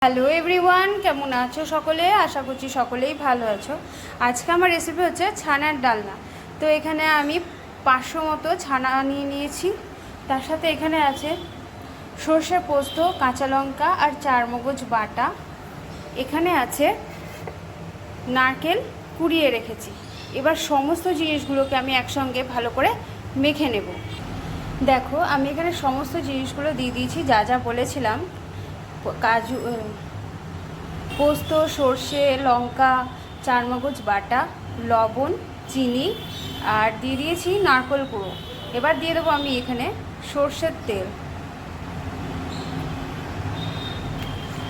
Hello everyone, কেমন আছো সকলে? আশা করছি সকলেই ভালো আছো। আজকে আমার রেসিপি হচ্ছে ছানার ডালনা। তো এখানে আমি 500 মতো ছানা নিয়ে নিয়েছি। তার সাথে এখানে আছে সর্ষে পোস্ত, কাঁচা লঙ্কা আর চারমগজ বাটা। এখানে আছে নারকেল কুড়িয়ে রেখেছি। এবার সমস্ত জিনিসগুলোকে আমি একসঙ্গে ভালো করে মেখে নেব। দেখো, আমি এখানে সমস্ত জিনিসগুলো দিয়ে দিয়েছি, যা যা বলেছিলাম। কাজু, পোস্ত, সর্ষে, লঙ্কা, চারমগজ বাটা, লবণ, চিনি আর দিয়ে দিয়েছি নারকেল গুঁড়ো। এবার দিয়ে দেবো আমি এখানে সর্ষের তেল।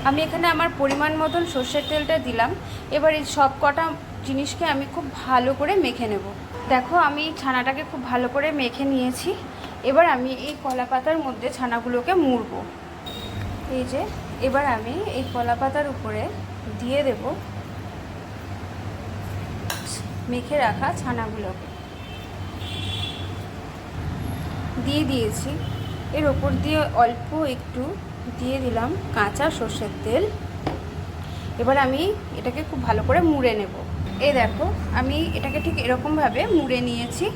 আমি এখানে আমার পরিমাণ মতন সর্ষের তেলটা দিলাম। এবার এই সব কটা জিনিসকে আমি খুব ভালো করে মেখে নেব। দেখো, আমি ছানাটাকে খুব ভালো করে মেখে নিয়েছি। এবার আমি এই কলা পাতার মধ্যে ছানাগুলোকে মুড়ব। এই যে, এবার আমি এই কলা পাতার উপরে দিয়ে দেব মেখে রাখা ছানাগুলোকে। দিয়ে দিয়েছি। এর ওপর দিয়ে অল্প একটু দিয়ে দিলাম কাঁচা সর্ষের তেল। এবার আমি এটাকে খুব ভালো করে মুড়ে নেব। এই দেখো, আমি এটাকে ঠিক এরকমভাবে মুড়ে নিয়েছি।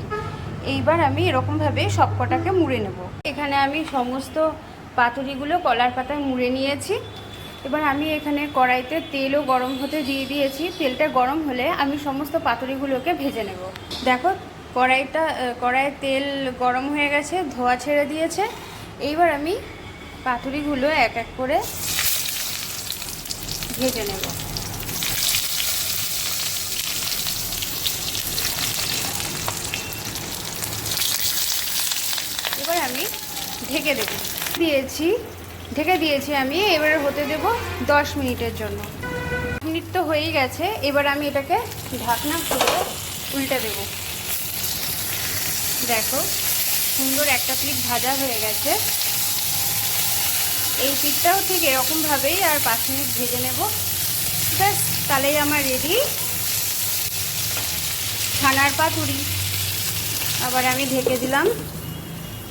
এইবার আমি এরকমভাবে সব কটাকে মুড়ে নেব। এখানে আমি সমস্ত পাতুরিগুলো কলার পাতায় মুড়ে নিয়েছি। এবার আমি এখানে কড়াইতে তেলও গরম হতে দিয়ে দিয়েছি। তেলটা গরম হলে আমি সমস্ত পাতুরিগুলোকে ভেজে নেব। দেখো, কড়াইয়ে তেল গরম হয়ে গেছে, ধোঁয়া ছেড়ে দিয়েছে। এইবার আমি পাতুরিগুলো এক এক করে ভেজে নেব। এবার আমি ঢেকে দিয়েছি আমি। এবার হতে দেব 10 মিনিটের জন্য। মিনিট তো হয়েই গেছে। এবার আমি এটাকে ঢাকনা খুলে উল্টে দেব। দেখো, সুন্দর একটা পিঠ ভাজা হয়ে গেছে। এই পিঠটাও ঠিক এরকমভাবেই আর 5 মিনিট ভেজে নেব। ব্যাস, তাহলেই আমার রেডি ছানার পাতুরি। আবার আমি ঢেকে দিলাম।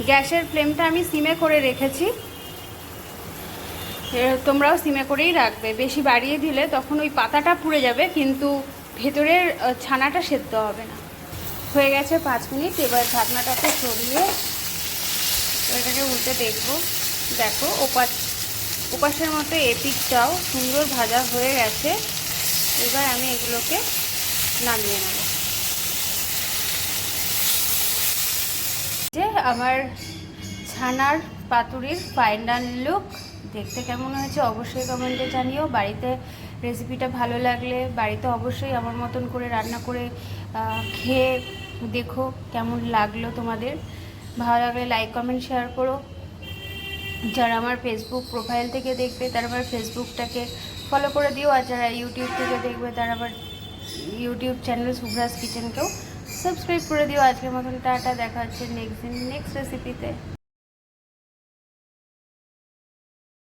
গ্যাসের ফ্লেমটা আমি সিমে করে রেখেছি। তোমরাও সিমে করেই রাখবে। বেশি বাড়িয়ে দিলে তখন ওই পাতাটা পুড়ে যাবে, কিন্তু ভেতরের ছানাটা সেদ্ধ হবে না। হয়ে গেছে 5 মিনিট। এবার ঢাকনাটাকে সরিয়ে এটাকে উল্টে দেখব। দেখো, ওপাশের মতো এপিকটাও সুন্দর ভাজা হয়ে গেছে। এবার আমি এগুলোকে নামিয়ে নেব। যে আমার ছানার পাতুরির ফাইনাল লুক দেখতে কেমন হয়েছে অবশ্যই কমেন্টে জানিও। বাড়িতে রেসিপিটা ভালো লাগলে বাড়িতে অবশ্যই আমার মতন করে রান্না করে খেয়ে দেখো কেমন লাগলো তোমাদের। ভালো লাগলে লাইক কমেন্ট শেয়ার করো। যারা আমার ফেসবুক প্রোফাইল থেকে দেখবে তারা আমার ফেসবুকটাকে ফলো করে দিও। আর যারা ইউটিউব থেকে দেখবে তারা আবার ইউটিউব চ্যানেল শুভ্রাস কিচেনকেও সাবস্ক্রাইব করে দিও। আজকের মতন টাটা, দেখা হচ্ছে নেক্সট রেসিপিতে।